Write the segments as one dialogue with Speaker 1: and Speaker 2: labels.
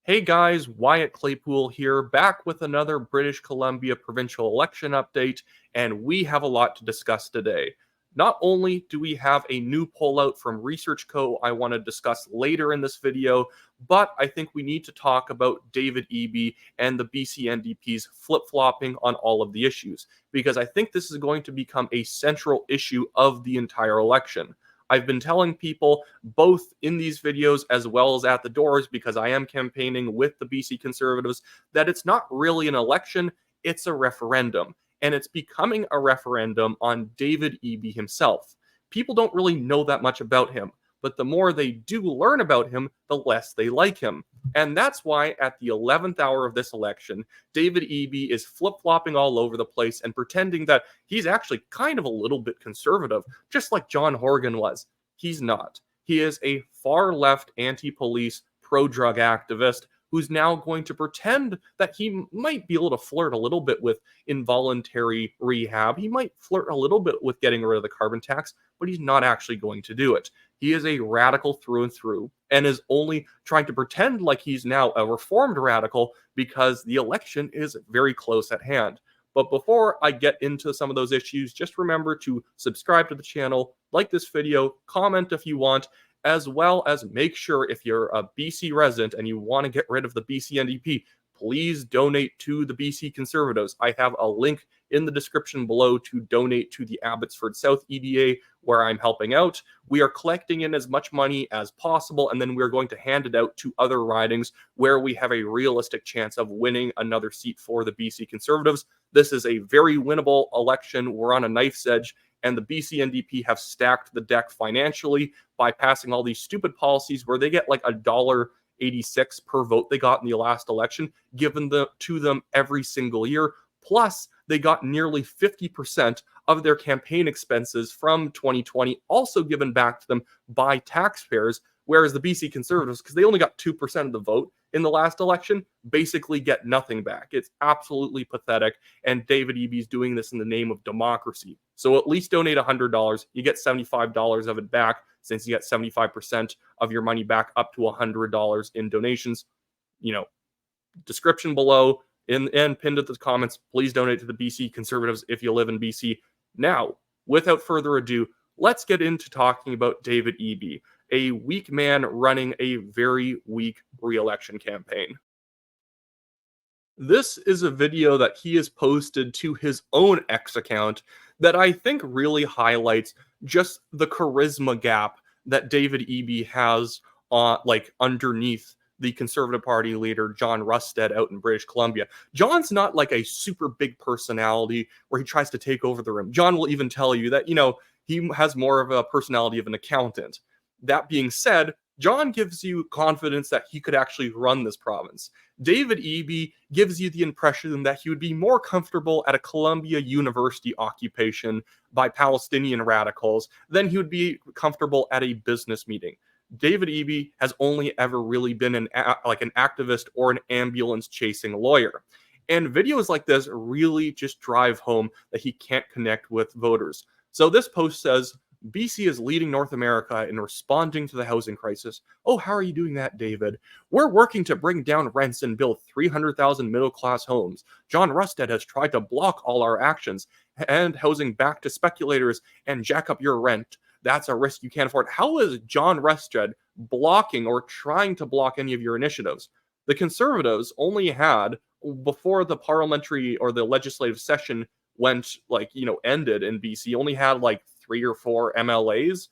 Speaker 1: Hey guys, Wyatt Claypool here, back with another British Columbia provincial election update, and we have a lot to discuss today. Not only do we have a new poll out from Research Co. I want to discuss later in this video, but I think we need to talk about David Eby and the BC NDP's flip-flopping on all of the issues, because I think this is going to become a central issue of the entire election. I've been telling people both in these videos as well as at the doors, because I am campaigning with the BC Conservatives, that it's not really an election, it's a referendum. And it's becoming a referendum on David Eby himself. People don't really know that much about him, but the more they do learn about him, the less they like him. And that's why at the 11th hour of this election, David Eby is flip-flopping all over the place and pretending that he's actually kind of a little bit conservative, just like John Horgan was. He's not. He is a far-left anti-police, pro-drug activist who's now going to pretend that he might be able to flirt a little bit with involuntary rehab. He might flirt a little bit with getting rid of the carbon tax, but he's not actually going to do it. He is a radical through and through and is only trying to pretend like he's now a reformed radical because the election is very close at hand. But before I get into some of those issues, just remember to subscribe to the channel, like this video, comment if you want, as well as make sure if you're a BC resident and you want to get rid of the BC NDP, please donate to the BC Conservatives. I have a link in the description below to donate to the Abbotsford South EDA, where I'm helping out. We are collecting in as much money as possible, and then we're going to hand it out to other ridings where we have a realistic chance of winning another seat for the BC Conservatives. This is a very winnable election. We're on a knife's edge, and the BC NDP have stacked the deck financially by passing all these stupid policies where they get like $1.86 per vote they got in the last election, given to them every single year. Plus, they got nearly 50% of their campaign expenses from 2020 also given back to them by taxpayers, whereas the BC Conservatives, because they only got 2% of the vote in the last election, basically get nothing back. It's absolutely pathetic, and David Eby is doing this in the name of democracy. So at least donate $100. You get $75 of it back, since you get 75% of your money back up to $100 in donations. Description below and pinned at the comments. Please donate to the BC Conservatives if you live in BC. Now, without further ado, let's get into talking about David Eby, a weak man running a very weak re-election campaign. This is a video that he has posted to his own X account that I think really highlights just the charisma gap that David Eby has underneath the Conservative Party leader, John Rustad, out in British Columbia. John's not like a super big personality where he tries to take over the room. John will even tell you that, he has more of a personality of an accountant. That being said, John gives you confidence that he could actually run this province. David Eby gives you the impression that he would be more comfortable at a Columbia University occupation by Palestinian radicals than he would be comfortable at a business meeting. David Eby has only ever really been an activist or an ambulance-chasing lawyer. And videos like this really just drive home that he can't connect with voters. So this post says, BC is leading North America in responding to the housing crisis. Oh, how are you doing that, David? We're working to bring down rents and build 300,000 middle-class homes. John Rustad has tried to block all our actions, hand housing back to speculators and jack up your rent. That's a risk you can't afford. How is John Rustad blocking or trying to block any of your initiatives? The Conservatives only had, before the parliamentary or the legislative session ended in BC, only had 3 or 4 MLAs.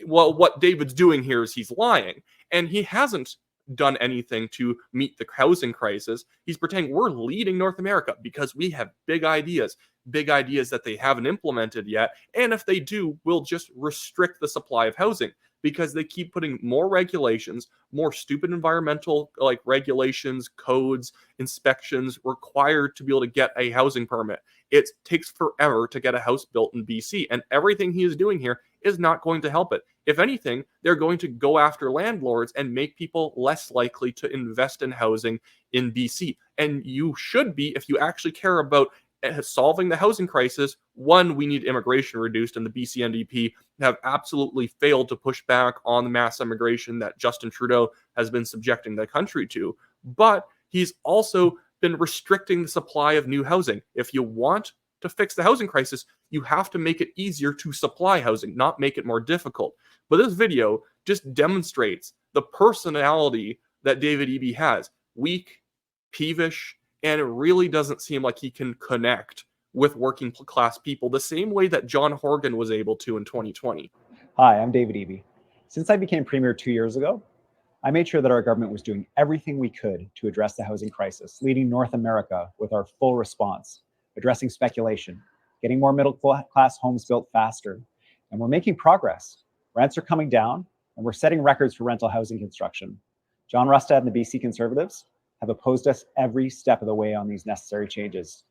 Speaker 1: Well, what David's doing here is he's lying, and he hasn't done anything to meet the housing crisis. He's pretending we're leading North America because we have big ideas that they haven't implemented yet, and if they do, we'll just restrict the supply of housing because they keep putting more regulations, more stupid environmental regulations, codes, inspections required to be able to get a housing permit. It takes forever to get a house built in BC, and everything he is doing here is not going to help it. If anything, they're going to go after landlords and make people less likely to invest in housing in BC. And you should be, if you actually care about solving the housing crisis, One, we need immigration reduced, and the BC NDP have absolutely failed to push back on the mass immigration that Justin Trudeau has been subjecting the country to. But he's also been restricting the supply of new housing. If you want to fix the housing crisis, you have to make it easier to supply housing, not make it more difficult. But this video just demonstrates the personality that David Eby has. Weak, peevish, and it really doesn't seem like he can connect with working class people the same way that John Horgan was able to in 2020.
Speaker 2: Hi, I'm David Eby. Since I became Premier 2 years ago, I made sure that our government was doing everything we could to address the housing crisis, leading North America with our full response, addressing speculation, getting more middle class homes built faster, and we're making progress. Rents are coming down, and we're setting records for rental housing construction. John Rustad and the BC Conservatives have opposed us every step of the way on these necessary changes.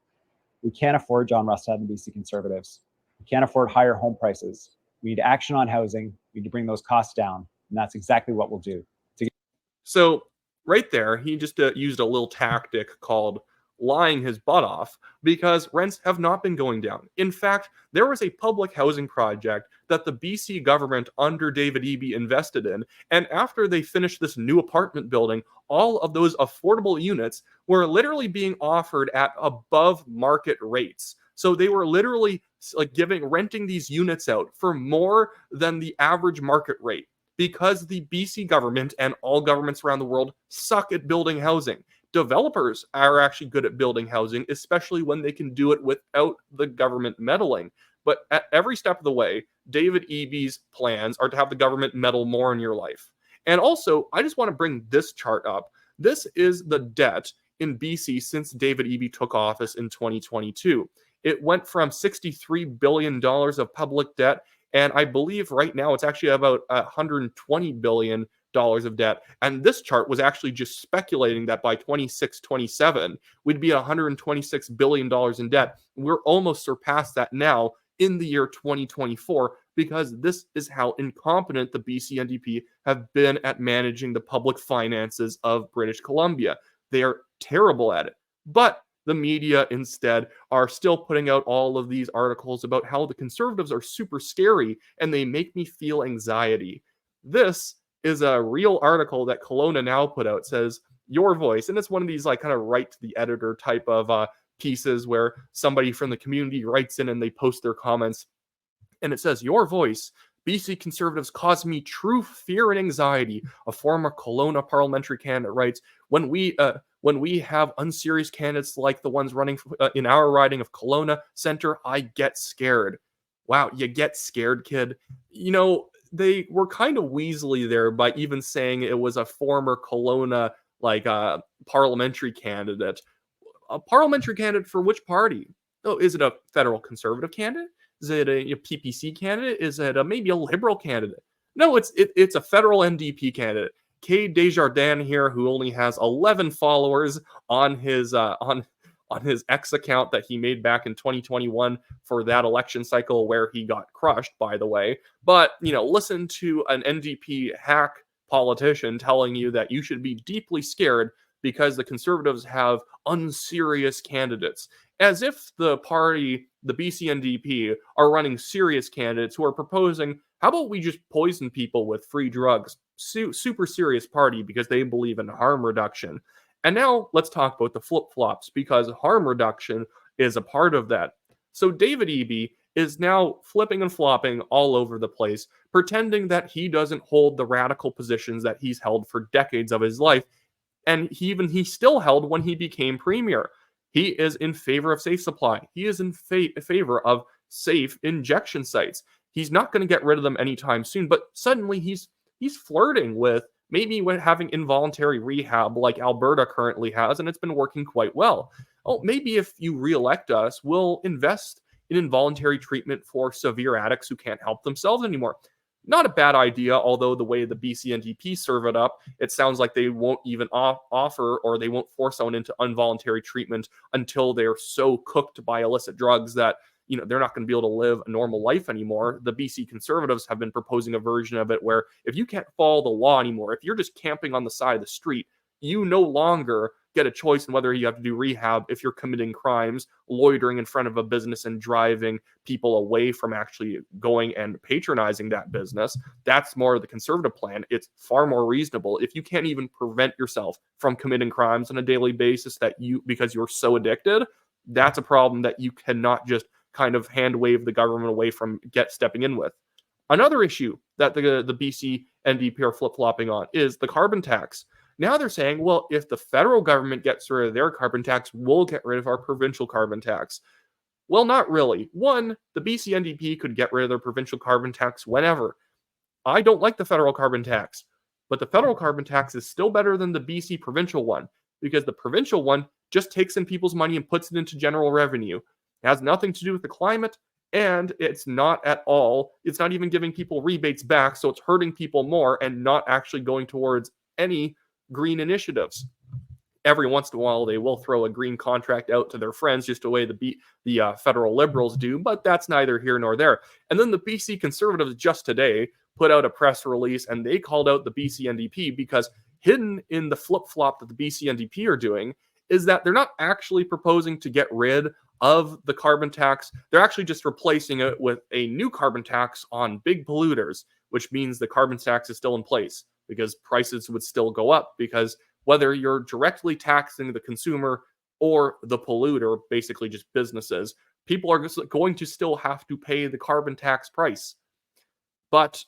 Speaker 2: We can't afford John Rustad and the BC Conservatives. We can't afford higher home prices. We need action on housing. We need to bring those costs down, and that's exactly what we'll do.
Speaker 1: So right there, he just used a little tactic called lying his butt off, because rents have not been going down. In fact, there was a public housing project that the BC government under David Eby invested in, and after they finished this new apartment building, all of those affordable units were literally being offered at above market rates. So they were literally like renting these units out for more than the average market rate, because the BC government and all governments around the world suck at building housing. Developers are actually good at building housing, especially when they can do it without the government meddling. But at every step of the way, David Eby's plans are to have the government meddle more in your life. And also, I just want to bring this chart up. This is the debt in BC since David Eby took office in 2022. It went from $63 billion of public debt, and I believe right now it's actually about $120 billion of debt. And this chart was actually just speculating that by 26-27, we'd be $126 billion in debt. We're almost surpassed that now in the year 2024, because this is how incompetent the BC NDP have been at managing the public finances of British Columbia. They are terrible at it. But the media instead are still putting out all of these articles about how the Conservatives are super scary and they make me feel anxiety. This is a real article that Kelowna Now put out. It says, your voice. And it's one of these like kind of write to the editor type of pieces where somebody from the community writes in and they post their comments. And it says, your voice. BC Conservatives cause me true fear and anxiety. A former Kelowna parliamentary candidate writes, when we have unserious candidates like the ones running in our riding of Kelowna Centre, I get scared. Wow, you get scared, kid. You know, they were kind of weaselly there by even saying it was a former Kelowna parliamentary candidate. A parliamentary candidate for which party? Oh, is it a federal Conservative candidate? Is it a PPC candidate? Is it maybe a Liberal candidate? No, it's a federal NDP candidate. Kay Desjardins here, who only has 11 followers on his X account that he made back in 2021 for that election cycle where he got crushed, by the way. But, listen to an NDP hack politician telling you that you should be deeply scared because the Conservatives have unserious candidates. As if the party, the BC NDP, are running serious candidates who are proposing, how about we just poison people with free drugs? Super serious party because they believe in harm reduction. And now let's talk about the flip-flops, because harm reduction is a part of that. So David Eby is now flipping and flopping all over the place, pretending that he doesn't hold the radical positions that he's held for decades of his life, and he still held when he became premier. He is in favor of safe supply. He is in favor of safe injection sites. He's not going to get rid of them anytime soon, but suddenly he's flirting with maybe having involuntary rehab like Alberta currently has, and it's been working quite well. Oh, maybe if you reelect us, we'll invest in involuntary treatment for severe addicts who can't help themselves anymore. Not a bad idea, although the way the BC NDP serve it up, it sounds like they won't even offer, or they won't force someone into involuntary treatment until they're so cooked by illicit drugs that they're not going to be able to live a normal life anymore. The BC Conservatives have been proposing a version of it where if you can't follow the law anymore, if you're just camping on the side of the street, you no longer get a choice in whether you have to do rehab if you're committing crimes, loitering in front of a business and driving people away from actually going and patronizing that business. That's more of the conservative plan. It's far more reasonable. If you can't even prevent yourself from committing crimes on a daily basis because you're so addicted, that's a problem that you cannot just kind of hand wave the government away from stepping in with. Another issue that the BC NDP are flip-flopping on is the carbon tax. Now they're saying, well, if the federal government gets rid of their carbon tax, we'll get rid of our provincial carbon tax. Well, not really. One, the BC NDP could get rid of their provincial carbon tax whenever. I don't like the federal carbon tax, but the federal carbon tax is still better than the BC provincial one, because the provincial one just takes in people's money and puts it into general revenue. It has nothing to do with the climate, and it's not even giving people rebates back, so it's hurting people more and not actually going towards any green initiatives. Every once in a while, they will throw a green contract out to their friends, just the way the federal Liberals do, but that's neither here nor there. And then the BC Conservatives just today put out a press release, and they called out the BC NDP because hidden in the flip-flop that the BC NDP are doing is that they're not actually proposing to get rid of the carbon tax. They're actually just replacing it with a new carbon tax on big polluters, which means the carbon tax is still in place because prices would still go up, because whether you're directly taxing the consumer or the polluter, basically just businesses, people are just going to still have to pay the carbon tax price. But,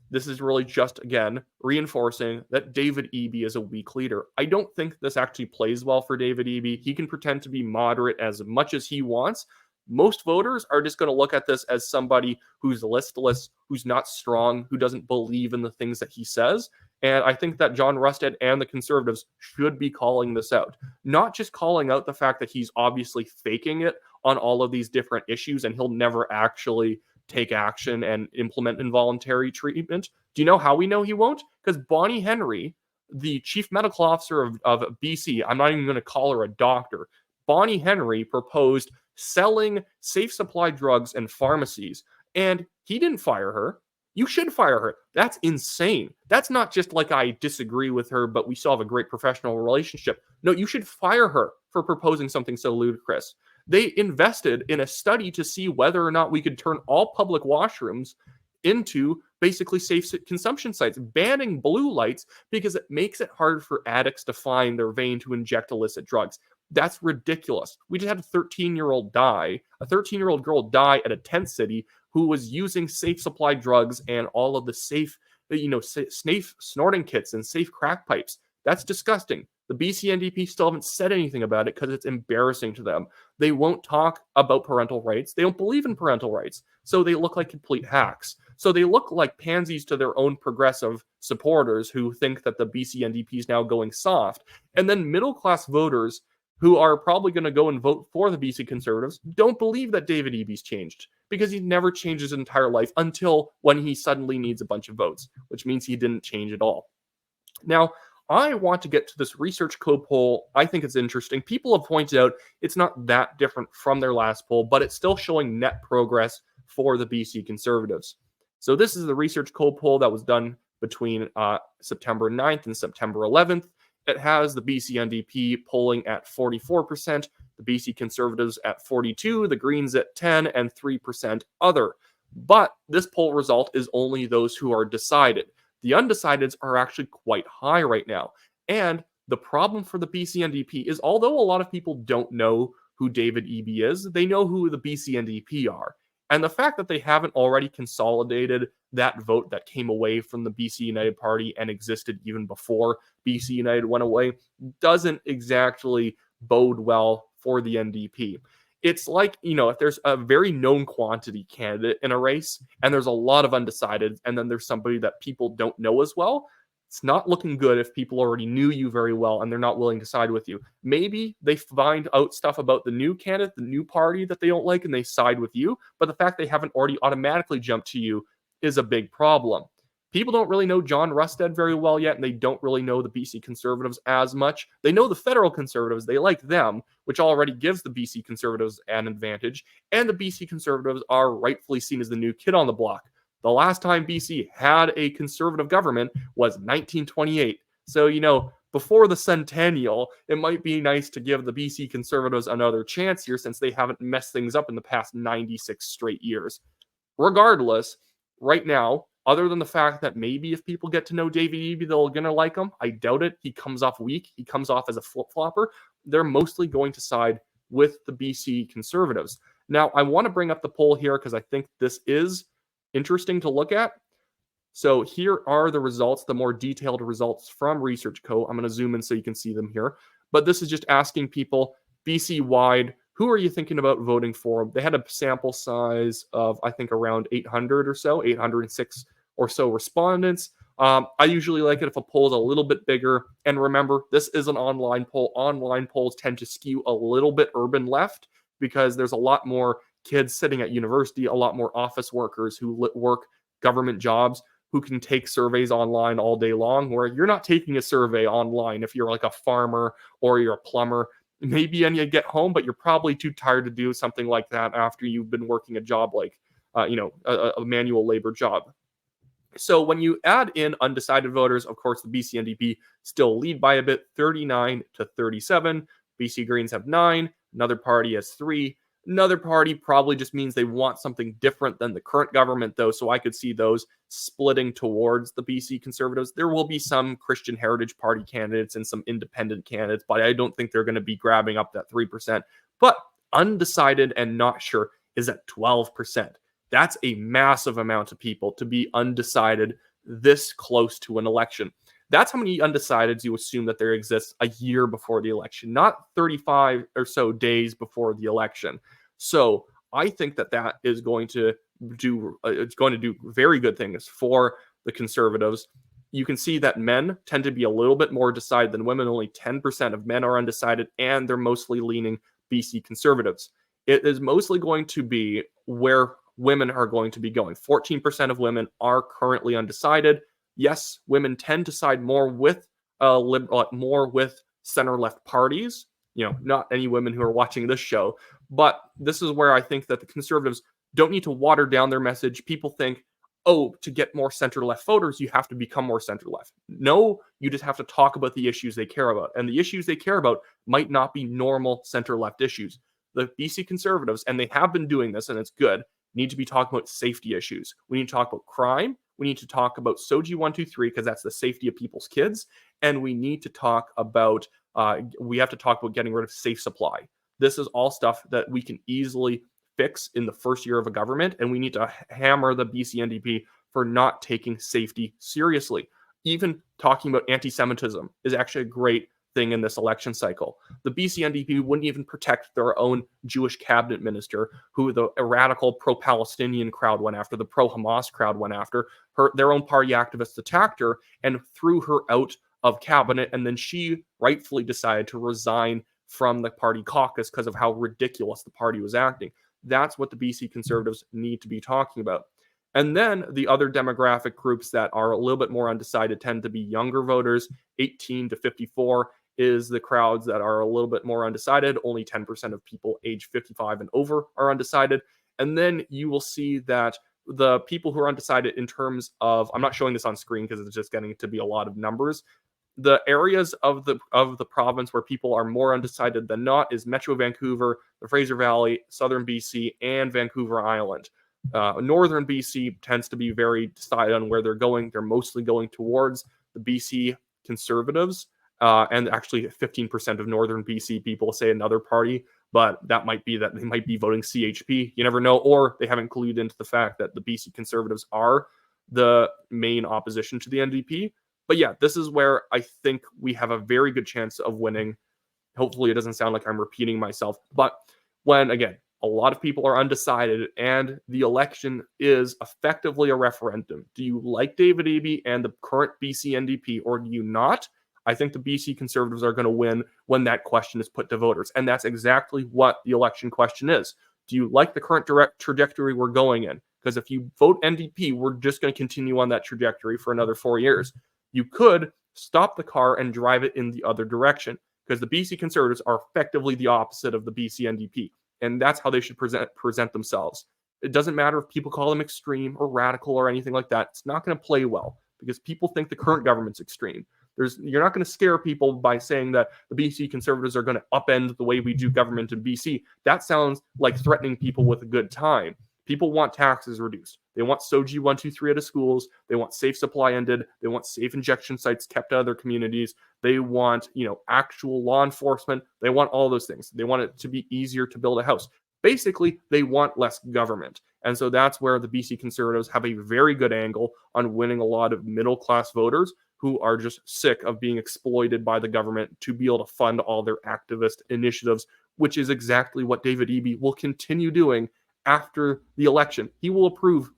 Speaker 1: this is really just, again, reinforcing that David Eby is a weak leader. I don't think this actually plays well for David Eby. He can pretend to be moderate as much as he wants. Most voters are just going to look at this as somebody who's listless, who's not strong, who doesn't believe in the things that he says. And I think that John Rustad and the Conservatives should be calling this out. Not just calling out the fact that he's obviously faking it on all of these different issues and he'll never actually take action and implement involuntary treatment. Do you know how we know he won't? Because Bonnie Henry, the chief medical officer of BC, I'm not even going to call her a doctor, Bonnie Henry proposed selling safe supply drugs in pharmacies, and he didn't fire her. You should fire her. That's insane. That's not just like I disagree with her, but we still have a great professional relationship. No, you should fire her for proposing something so ludicrous. They invested in a study to see whether or not we could turn all public washrooms into basically safe consumption sites, banning blue lights because it makes it hard for addicts to find their vein to inject illicit drugs. That's ridiculous. We just had a 13-year-old girl die at a tent city who was using safe supply drugs and all of the safe snorting kits and safe crack pipes. That's disgusting. The BC NDP still haven't said anything about it because it's embarrassing to them. They won't talk about parental rights. They don't believe in parental rights. So they look like complete hacks. So they look like pansies to their own progressive supporters who think that the BC NDP is now going soft. And then middle-class voters who are probably going to go and vote for the BC Conservatives don't believe that David Eby's changed, because he never changed his entire life until when he suddenly needs a bunch of votes, which means he didn't change at all. Now, I want to get to this Research Co poll. I think it's interesting. People have pointed out it's not that different from their last poll, but it's still showing net progress for the BC Conservatives. So this is the Research Co poll that was done between September 9th and September 11th. It has the BC NDP polling at 44%, the BC Conservatives at 42%, the Greens at 10%, and 3% other. But this poll result is only those who are decided. The undecideds are actually quite high right now. And the problem for the BC NDP is, although a lot of people don't know who David Eby is, they know who the BC NDP are. And the fact that they haven't already consolidated that vote that came away from the BC United Party and existed even before BC United went away doesn't exactly bode well for the NDP. It's like, if there's a very known quantity candidate in a race and there's a lot of undecided, and then there's somebody that people don't know as well, it's not looking good if people already knew you very well and they're not willing to side with you. Maybe they find out stuff about the new candidate, the new party that they don't like, and they side with you. But the fact they haven't already automatically jumped to you is a big problem. People don't really know John Rustad very well yet, and they don't really know the BC Conservatives as much. They know the federal Conservatives. They like them, which already gives the BC Conservatives an advantage. And the BC Conservatives are rightfully seen as the new kid on the block. The last time BC had a Conservative government was 1928. So, before the centennial, it might be nice to give the BC Conservatives another chance here since they haven't messed things up in the past 96 straight years. Regardless, right now, other than the fact that maybe if people get to know David Eby, they're going to like him. I doubt it. He comes off weak. He comes off as a flip-flopper. They're mostly going to side with the BC Conservatives. Now, I want to bring up the poll here because I think this is interesting to look at. So here are the results, the more detailed results from Research Co. I'm going to zoom in so you can see them here. But this is just asking people BC-wide, who are you thinking about voting for? They had a sample size of, I think, around 800 or so, 806 or so respondents. I usually like it if a poll is a little bit bigger. And remember, this is an online poll. Online polls tend to skew a little bit urban left because there's a lot more kids sitting at university, a lot more office workers who work government jobs who can take surveys online all day long, where you're not taking a survey online if you're like a farmer or you're a plumber. Maybe and you get home, but you're probably too tired to do something like that after you've been working a job like, a manual labor job. So when you add in undecided voters, of course, the BC NDP still lead by a bit, 39 to 37. BC Greens have 9. Another party has 3. Another party probably just means they want something different than the current government, though, so I could see those splitting towards the BC Conservatives. There will be some Christian Heritage Party candidates and some independent candidates, but I don't think they're going to be grabbing up that 3%. But undecided and not sure is at 12%. That's a massive amount of people to be undecided this close to an election. That's how many undecideds you assume that there exists a year before the election, not 35 or so days before the election. So I think that is going to do very good things for the Conservatives. You can see that men tend to be a little bit more decided than women. Only 10% of men are undecided, and they're mostly leaning BC Conservatives. It is mostly going to be where women are going to be going. 14% of women are currently undecided. Yes, women tend to side more with center-left parties. Not any women who are watching this show, but this is where I think that the Conservatives don't need to water down their message. People think, oh, to get more center-left voters, you have to become more center-left. No, you just have to talk about the issues they care about. And the issues they care about might not be normal center-left issues. The BC Conservatives, and they have been doing this, and it's good, need to be talking about safety issues. We need to talk about crime. We need to talk about SOGI 123 because that's the safety of people's kids. And we need to talk about, getting rid of safe supply. This is all stuff that we can easily fix in the first year of a government. And we need to hammer the BC NDP for not taking safety seriously. Even talking about anti-Semitism is actually a great thing in this election cycle. The BC NDP wouldn't even protect their own Jewish cabinet minister, who the radical pro-Palestinian crowd went after, the pro-Hamas crowd went after. Their own party activists attacked her and threw her out of cabinet, and then she rightfully decided to resign from the party caucus because of how ridiculous the party was acting. That's what the BC Conservatives need to be talking about. And then the other demographic groups that are a little bit more undecided tend to be younger voters, 18 to 54, is the crowds that are a little bit more undecided. Only 10% of people age 55 and over are undecided. And then you will see that the people who are undecided in terms of, I'm not showing this on screen because it's just getting to be a lot of numbers. The areas of the province where people are more undecided than not is Metro Vancouver, the Fraser Valley, Southern BC, and Vancouver Island. Northern BC tends to be very decided on where they're going. They're mostly going towards the BC Conservatives. And actually 15% of Northern BC people say another party, but that might be that they might be voting CHP. You never know. Or they haven't clued into the fact that the BC Conservatives are the main opposition to the NDP. But yeah, this is where I think we have a very good chance of winning. Hopefully it doesn't sound like I'm repeating myself. But when, again, a lot of people are undecided and the election is effectively a referendum. Do you like David Eby and the current BC NDP or do you not? I think the BC Conservatives are going to win when that question is put to voters. And that's exactly what the election question is. Do you like the current trajectory we're going in? Because if you vote NDP, we're just going to continue on that trajectory for another 4 years. You could stop the car and drive it in the other direction because the BC Conservatives are effectively the opposite of the BC NDP. And that's how they should present themselves. It doesn't matter if people call them extreme or radical or anything like that. It's not going to play well because people think the current government's extreme. You're not going to scare people by saying that the BC Conservatives are going to upend the way we do government in BC. That sounds like threatening people with a good time. People want taxes reduced. They want SOGI 123 out of schools. They want safe supply ended. They want safe injection sites kept out of their communities. They want, actual law enforcement. They want all those things. They want it to be easier to build a house. Basically, they want less government. And so that's where the BC Conservatives have a very good angle on winning a lot of middle-class voters who are just sick of being exploited by the government to be able to fund all their activist initiatives, which is exactly what David Eby will continue doing after the election. He will approve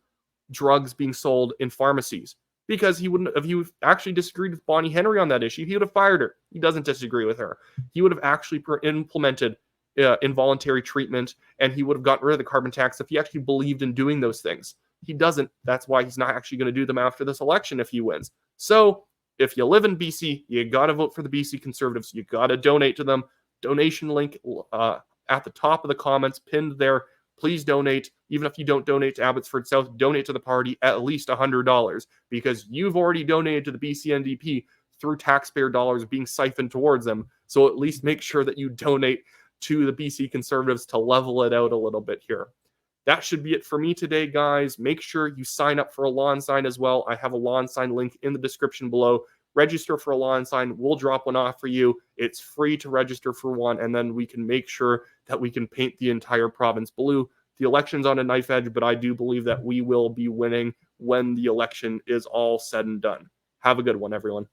Speaker 1: drugs being sold in pharmacies because if he actually disagreed with Bonnie Henry on that issue, he would have fired her. He doesn't disagree with her. He would have actually implemented involuntary treatment, and he would have gotten rid of the carbon tax if he actually believed in doing those things. He doesn't. That's why he's not actually going to do them after this election if he wins. So if you live in BC, you got to vote for the BC Conservatives. You got to donate to them. Donation link at the top of the comments, pinned there. Please donate. Even if you don't donate to Abbotsford South, donate to the party at least $100 because you've already donated to the BC NDP through taxpayer dollars being siphoned towards them. So at least make sure that you donate to the BC Conservatives to level it out a little bit here. That should be it for me today, guys. Make sure you sign up for a lawn sign as well. I have a lawn sign link in the description below. Register for a lawn sign. We'll drop one off for you. It's free to register for one, and then we can make sure that we can paint the entire province blue. The election's on a knife edge, but I do believe that we will be winning when the election is all said and done. Have a good one, everyone.